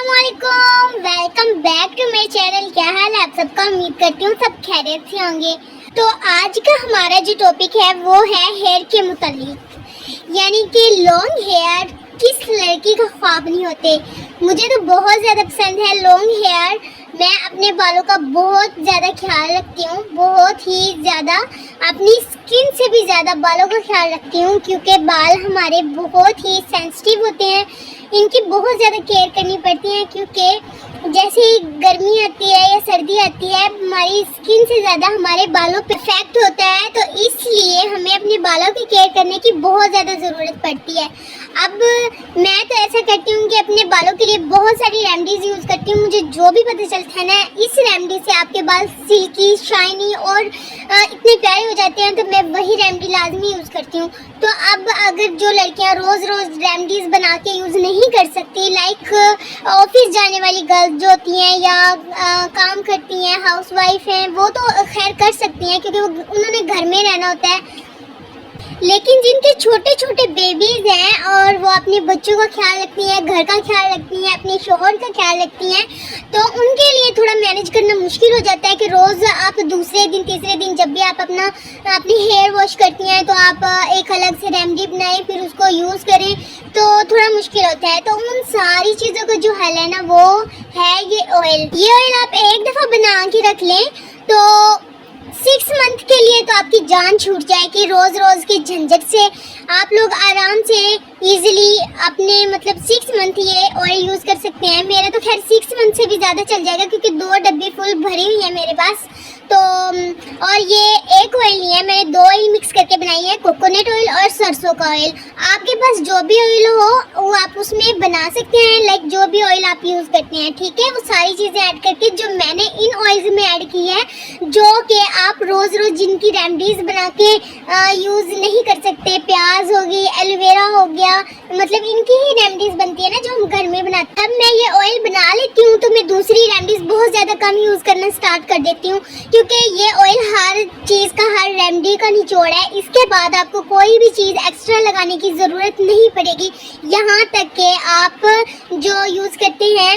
अस्सलामुअलैकुम, welcome back to my channel. क्या हाल है आप सबका? उम्मीद करती हूँ सब खैरियत से होंगे। तो आज का हमारा जो टॉपिक है वो है हेयर के मुतालिक, यानी कि लॉन्ग हेयर किस लड़की का ख्वाब नहीं होते। मुझे तो बहुत ज़्यादा पसंद है लॉन्ग हेयर। मैं अपने बालों का बहुत ज़्यादा ख्याल रखती हूँ, बहुत ही ज़्यादा, अपनी स्किन से भी ज़्यादा बालों का ख्याल रखती हूँ, क्योंकि बाल हमारे बहुत ही सेंसिटिव होते हैं। इनकी बहुत ज़्यादा केयर करनी पड़ती है, क्योंकि जैसे ही गर्मी आती है या सर्दी आती है हमारी स्किन से ज़्यादा हमारे बालों पे इफेक्ट होता है। तो इसलिए हमें अपने बालों की केयर करने की बहुत ज़्यादा ज़रूरत पड़ती है। अब मैं तो ऐसा करती हूँ कि अपने बालों के लिए बहुत सारी रेमेडीज़ यूज़ करती हूँ। मुझे जो भी पता चलता है ना, इस रेमेडी से आपके बाल सिल्की, शाइनी और इतने प्यारे हो जाते हैं, तो मैं वही रेमेडी लाजमी यूज़ करती हूँ। तो अब अगर जो लड़कियाँ रोज़ रोज़ रेमेडीज़ बना के यूज़ नहीं कर सकती, लाइक ऑफिस जाने वाली गर्ल्स जो होती हैं या काम करती हैं, हाउसवाइफ हैं, वो तो खैर कर सकती हैं क्योंकि उन्होंने घर में रहना होता है। लेकिन जिनके छोटे छोटे बेबीज़ हैं और वो अपने बच्चों का ख्याल रखती हैं, घर का ख्याल रखती हैं, अपने शोहर का ख्याल रखती हैं, तो उनके लिए थोड़ा मैनेज करना मुश्किल हो जाता है कि रोज़ आप दूसरे दिन तीसरे दिन जब भी आप अपनी हेयर वॉश करती हैं तो आप एक अलग से रेमेडी बनाएं, फिर उसको यूज़ करें, तो थोड़ा मुश्किल होता है। तो उन सारी चीज़ों का जो हल है ना, वो है ये ऑयल। ये ऑयल आप एक दफ़ा बना के रख लें तो 6 मंथ के लिए तो आपकी जान छूट जाएगी। रोज़ रोज़ के झंझट से आप लोग आराम से इजीली अपने 6 मंथ ये ऑयल यूज़ कर सकते हैं। मेरा तो खैर 6 मंथ से भी ज़्यादा चल जाएगा, क्योंकि 2 डब्बी फुल भरी हुई है मेरे पास। तो और ये एक ऑयल नहीं है, मैंने 2 ऑयल मिक्स करके बनाई है, कोकोनट ऑयल और सरसों का ऑयल। आपके पास जो भी ऑयल हो वो आप उसमें बना सकते हैं, लाइक जो भी ऑयल आप यूज़ करते हैं, ठीक है। वो सारी चीज़ें ऐड करके जो मैंने इन ऑयल्स में ऐड की है, जो कि आप रोज़ रोज़ जिनकी रेमेडीज़ बना के यूज़ नहीं कर सकते, प्याज हो गई, एलोवेरा हो गया, इनकी ही रेमेडीज़ बनती है ना जो हम घर में बनाते हैं। अब मैं ये ऑयल बना लेती हूँ तो मैं दूसरी रेमेडीज़ बहुत ज़्यादा कम यूज़ करना स्टार्ट कर देती हूँ, क्योंकि ये ऑयल हर चीज़ का, हर रेमेडी का निचोड़ है। इसके बाद आपको कोई भी चीज़ एक्स्ट्रा लगाने की ज़रूरत नहीं पड़ेगी। यहाँ तक कि आप जो यूज़ करते हैं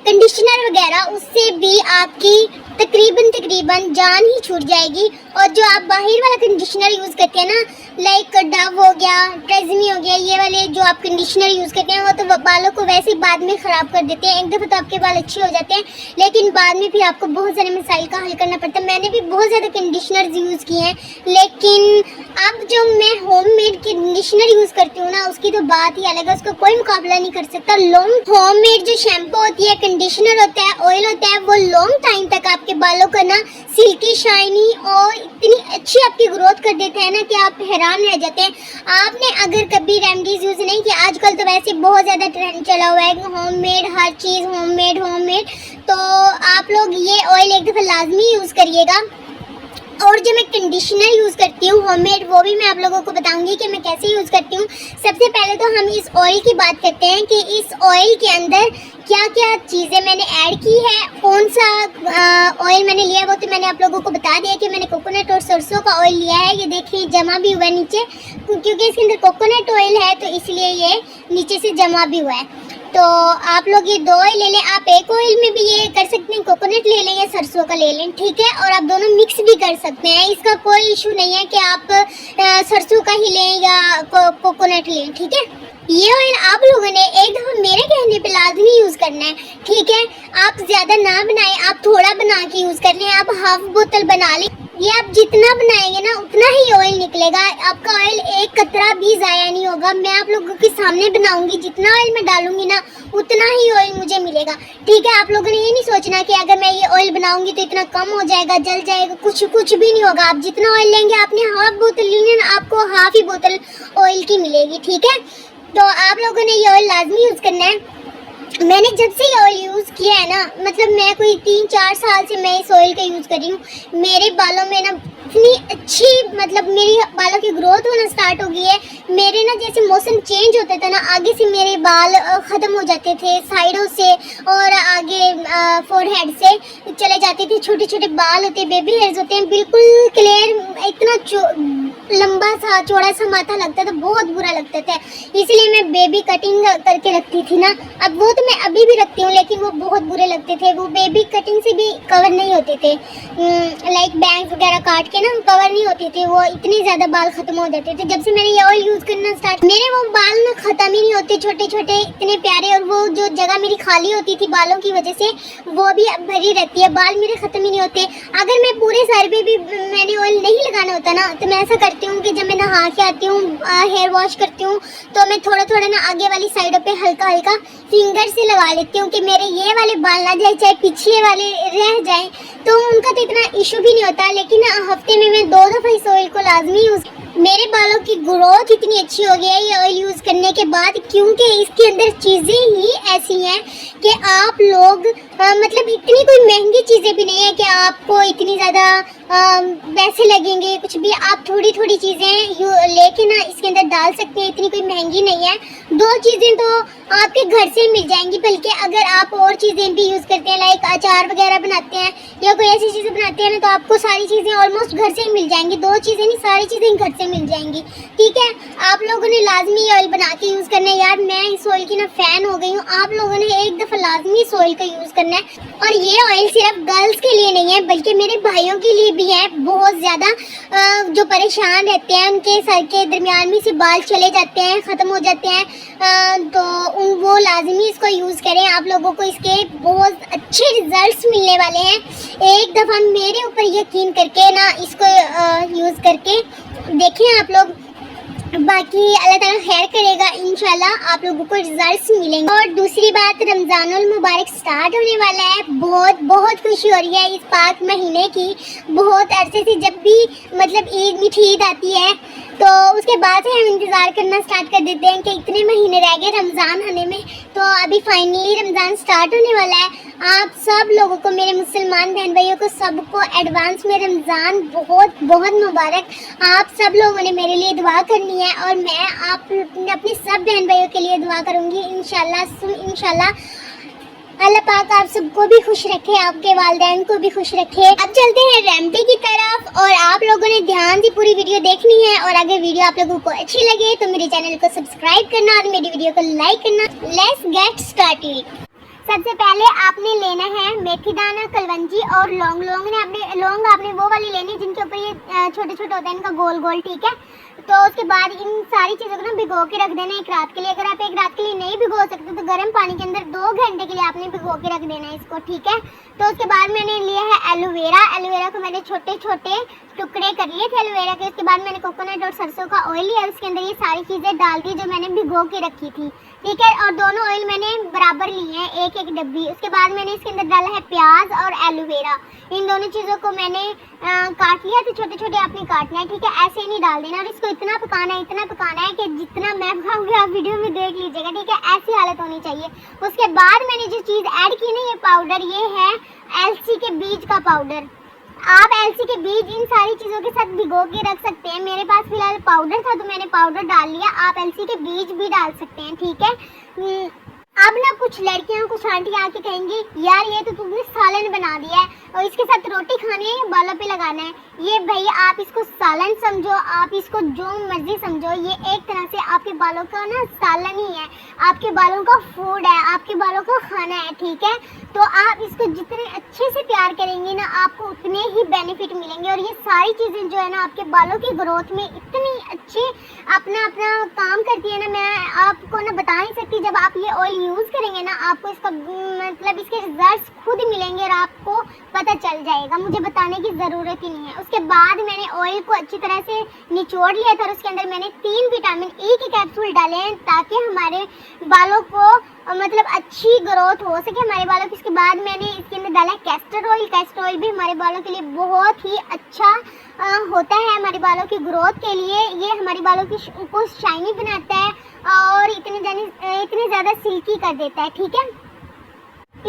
कंडीशनर वगैरह, उससे भी आपकी तकरीबन जान ही छूट जाएगी। और जो आप बाहर वाला कंडीशनर यूज़ करते हैं ना, लाइक डव हो गया, ट्रेज़मी हो गया, ये वाले जो आप कंडीशनर यूज़ करते हैं, वो तो बालों को वैसे ही बाद में ख़राब कर देते हैं। एक दफ़ा तो आपके बाल अच्छे हो जाते हैं, लेकिन बाद में फिर आपको बहुत सारे मसाइल का हल करना पड़ता है। मैंने भी बहुत ज़्यादा कंडीशनर यूज़ किए हैं, लेकिन अब जो मैं होममेड कंडीशनर यूज़ करती हूँ ना, उसकी तो बात ही अलग है, उसका कोई मुकाबला नहीं कर सकता। लॉन्ग होममेड जो शैम्पू होती है, कंडीशनर होता है, ऑयल होता है, वो लॉन्ग टाइम तक आपके बालों का ना सिल्की, शाइनी और इतनी अच्छी आपकी ग्रोथ कर देते हैं ना कि आप हैरान रह जाते हैं। आपने अगर कभी रेमेडीज़ यूज़ नहीं किया, आजकल तो वैसे बहुत ज़्यादा ट्रेंड चला हुआ है होममेड, हर चीज़ होममेड, तो आप लोग ये ऑयल एक दफ़ा लाजमी यूज़ करिएगा। और जो मैं कंडीशनर यूज़ करती हूँ होममेड, वो भी मैं आप लोगों को बताऊंगी कि मैं कैसे यूज़ करती हूँ। सबसे पहले तो हम इस ऑयल की बात करते हैं कि इस ऑयल के अंदर क्या क्या चीज़ें मैंने ऐड की है, कौन सा ऑयल मैंने लिया, वो तो मैंने आप लोगों को बता दिया कि मैंने कोकोनट और सरसों का ऑयल लिया है। ये देखिए जमा भी हुआ है नीचे, क्योंकि इसके अंदर कोकोनट ऑयल है तो इसलिए ये नीचे से जमा भी हुआ है। तो आप लोग ये 2 ऑयल ले लें। आप एक ऑयल में भी ये कर सकते हैं, कोकोनट ले लें या सरसों का ले लें, ठीक है। और आप दोनों मिक्स भी कर सकते हैं, इसका कोई इशू नहीं है कि आप सरसों का ही लें या कोकोनट लें, ठीक है। ये ऑयल आप लोगों ने एक दफ़ा मेरे कहने पे लाजमी यूज़ करना है, ठीक है। आप ज़्यादा ना बनाएं, आप थोड़ा बना के यूज़ कर लें। आप हाफ बोतल बना लें, ये आप जितना बनाएंगे ना उतना ही ऑयल निकलेगा, आपका ऑयल एक कतरा भी ज़ाया नहीं होगा। मैं आप लोगों के सामने बनाऊंगी, जितना ऑयल मैं डालूंगी ना उतना ही ऑयल मुझे मिलेगा, ठीक है। आप लोगों ने ये नहीं सोचना कि अगर मैं ये ऑयल बनाऊंगी तो इतना कम हो जाएगा, जल जाएगा, कुछ भी नहीं होगा। आप जितना ऑयल लेंगे, आपने हाफ बोतल ली ना, आपको हाफ ही बोतल ऑयल की मिलेगी, ठीक है। तो आप लोगों ने ये ऑयल लाजमी यूज़ करना है। मैंने जब से ये ऑयल यूज़ किया है ना, मैं कोई 3-4 साल से मैं इस ऑयल का यूज़ कर रही हूँ। मेरे बालों में ना इतनी अच्छी मेरी बालों की ग्रोथ होना स्टार्ट हो गई है। मेरे ना जैसे मौसम चेंज होता था ना, आगे से मेरे बाल ख़त्म हो जाते थे, साइडों से और आगे फोरहेड से चले जाते थे। छोटे छोटे बाल होते, बेबी हेयर्स होते हैं, बिल्कुल क्लियर, इतना लंबा सा चौड़ा सा माथा लगता था, बहुत बुरा लगता था। इसलिए मैं बेबी कटिंग करके रखती थी ना। अब वो तो मैं अभी भी रखती हूँ, लेकिन वो बहुत बुरे लगते थे। वो बेबी कटिंग से भी कवर नहीं होते थे, लाइक बैंग्स वगैरह काट के ना कवर नहीं होते थे, वो इतने ज़्यादा बाल ख़त्म हो जाते थे। जब से मैंने ये ऑयल यूज़ करना स्टार्ट, मेरे वो बाल ना ख़त्म ही नहीं होते, छोटे छोटे इतने प्यारे। और वो जो जगह मेरी खाली होती थी बालों की वजह से, वो भी अब भरी रहती है, बाल मेरे ख़त्म ही नहीं होते। अगर मैं पूरे सर पे भी मैंने ऑयल नहीं लगाना होता ना, तो मैं ऐसा करती हूँ कि जब मैं नहा के आती हूँ, हेयर वॉश करती हूँ, तो मैं थोड़ा थोड़ा ना आगे वाली साइडों पे हल्का हल्का फिंगर से लगा लेती हूँ कि मेरे ये वाले बाल ना जाए, चाहे पिछले वाले रह जाएं, तो उनका तो इतना इशू भी नहीं होता। लेकिन हफ्ते में मैं 2 दफ़ा इस ऑयल को लाजमी यूज़, मेरे बालों की ग्रोथ इतनी अच्छी हो गई है ये ऑयल यूज़ करने के बाद, क्योंकि इसके अंदर चीज़ें ही ऐसी हैं कि आप लोग मतलब इतनी कोई महंगी चीज़ें भी नहीं है कि आपको इतनी ज़्यादा पैसे लगेंगे, कुछ भी आप थोड़ी थोड़ी चीज़ें लेके ना इसके अंदर डाल सकते हैं, इतनी कोई महंगी नहीं है। 2 चीज़ें तो आपके घर से मिल जाएंगी, बल्कि अगर आप और चीज़ें भी यूज़ करते हैं, लाइक अचार वगैरह बनाते हैं या कोई ऐसी चीज़ें बनाते हैं ना, तो आपको सारी चीज़ें ऑलमोस्ट घर से ही मिल जाएंगी। 2 चीज़ें नहीं, सारी चीज़ें घर से मिल जाएंगी, ठीक है। आप लोगों ने लाजमी ऑयल बना के यूज़ करना है। यार मैं इस ऑयल की ना फ़ैन हो गई हूँ, आप लोगों ने एक दफ़ा लाजमी इस ऑयल का यूज़ करना है। और ये ऑयल सिर्फ गर्ल्स के लिए नहीं है, बल्कि मेरे भाइयों के लिए भी है। बहुत ज़्यादा जो परेशान रहते हैं, उनके सर के दरमियान में से बाल चले जाते हैं, ख़त्म हो जाते हैं, तो वो लाजमी इसको यूज़ करें। आप लोगों को इसके बहुत अच्छे रिजल्ट्स मिलने वाले हैं। एक दफ़ा मेरे ऊपर यकीन करके ना इसको यूज़ करके देखें आप लोग, बाकी अल्लाह ताला खैर करेगा, इंशाल्लाह आप लोगों को रिजल्ट्स मिलेंगे। और दूसरी बात, रमज़ानुल मुबारक स्टार्ट होने वाला है। बहुत बहुत खुशी हो रही है इस पाक महीने की। बहुत अरसे से जब भी मतलब ईद मीठी ईद आती है, तो उसके बाद से हम इंतज़ार करना स्टार्ट कर देते हैं कि इतने महीने रह गए रमज़ान आने में। तो अभी फाइनली रमज़ान स्टार्ट होने वाला है। आप सब लोगों को, मेरे मुसलमान बहन भाइयों को सबको एडवांस में रमज़ान बहुत बहुत मुबारक। आप सब लोगों ने मेरे लिए दुआ करनी है और मैं अपने सब बहन भाइयों के लिए दुआ करूँगी इंशाल्लाह। अल्लाह पाक आप सबको भी खुश रखे, आपके वालिदैन को भी खुश रखे। अब चलते हैं रेमेडी की तरफ, और आप लोगों ने ध्यान से पूरी वीडियो देखनी है। और अगर वीडियो आप लोगों को अच्छी लगे तो मेरे चैनल को सब्सक्राइब करना और मेरी वीडियो को लाइक करना। Let's get started. सबसे पहले आपने लेना है मेथी दाना, कलवंजी और लौंग। लौंग आपने वो वाली लेनी जिनके ऊपर ये छोटे छोटे होते हैं, इनका गोल गोल, ठीक है। तो उसके बाद इन सारी चीज़ों को ना भिगो के रख देना एक रात के लिए। अगर आप एक रात के लिए नहीं भिगो सकते तो गर्म पानी के अंदर 2 घंटे के लिए आपने भिगो के रख देना है इसको, ठीक है। तो उसके बाद मैंने लिया है एलोवेरा। एलोवेरा को मैंने छोटे छोटे टुकड़े कर लिए थे एलोवेरा के। उसके बाद मैंने कोकोनट और सरसों का ऑयल लिया, उसके अंदर ये सारी चीज़ें डाल दी जो मैंने भिगो के रखी थी, ठीक है। और दोनों ऑयल मैंने बराबर लिए हैं, एक एक डब्बी। उसके बाद मैंने इसके अंदर डाला है प्याज और एलोवेरा। इन दोनों चीज़ों को मैंने काट लिया, तो छोटे छोटे आपने काटना है, ठीक है। ऐसे नहीं डाल देना, और इसको इतना पकाना है कि जितना मैं पकाऊंगी आप वीडियो में देख लीजिएगा, ठीक है। ऐसी हालत होनी चाहिए। उसके बाद मैंने जो चीज़ ऐड की ना, ये पाउडर, ये है अलसी के बीज का पाउडर। आप अलसी के बीज इन सारी चीज़ों के साथ भिगो के रख सकते हैं। मेरे पास फिलहाल पाउडर था तो मैंने पाउडर डाल लिया। आप अलसी के बीज भी डाल सकते हैं, ठीक है। अब ना कुछ लड़कियां, कुछ आंटियां आके कहेंगी यार ये तो तुमने सालन बना दिया है और इसके साथ रोटी खानी है या बालों पे लगाना है। ये भाई आप इसको सालन समझो, आप इसको जो मर्जी समझो, ये एक तरह से आपके बालों का ना सालन ही है, आपके बालों का फूड है, आपके बालों का खाना है, ठीक है। तो आप इसको जितने अच्छे से तैयार करेंगे ना, आपको उतने ही बेनिफिट मिलेंगे। और ये सारी चीज़ें जो है ना आपके बालों की ग्रोथ में इतनी अच्छी अपना काम करती है ना, मैं आपको ना बता नहीं सकती। जब आप ये ऑयल यूज़ करेंगे ना, आपको इसका मतलब इसके रिजल्ट्स खुद मिलेंगे और आपको पता चल जाएगा, मुझे बताने की ज़रूरत ही नहीं है। उसके बाद मैंने ऑयल को अच्छी तरह से निचोड़ लिया था और उसके अंदर मैंने 3 विटामिन ई के कैप्सूल डाले हैं ताकि हमारे बालों को मतलब अच्छी ग्रोथ हो सके हमारे बालों की। इसके बाद मैंने इसके अंदर डाला कैस्टर ऑयल। कैस्टर ऑयल भी हमारे बालों के लिए बहुत ही अच्छा होता है, हमारे बालों की ग्रोथ के लिए। ये हमारे बालों को शाइनी बनाता है और इतने ज़्यादा सिल्की कर देता है, ठीक है।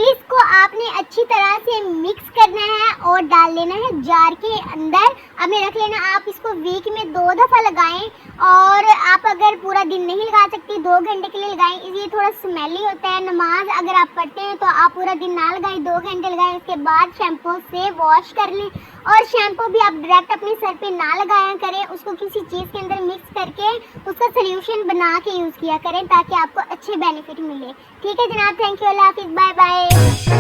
इसको आपने अच्छी तरह से मिक्स करना है और डाल लेना है जार के अंदर। आपने रख लेना। आप इसको वीक में 2 दफ़ा लगाएं, और आप अगर पूरा दिन नहीं लगा सकती 2 घंटे के लिए लगाएं। ये थोड़ा स्मेली होता है। नमाज अगर आप पढ़ते हैं तो आप पूरा दिन ना लगाएं, 2 घंटे लगाएं। उसके बाद शैम्पू से वॉश कर लें और शैम्पू भी आप डायरेक्ट अपने सर पे ना लगाया करें, उसको किसी चीज़ के अंदर मिक्स करके उसका सोल्यूशन बना के यूज़ किया करें ताकि आपको अच्छे बेनिफिट मिले। ठीक है जनाब, थैंक यू, अल्लाह हाफिज़, बाय बाय।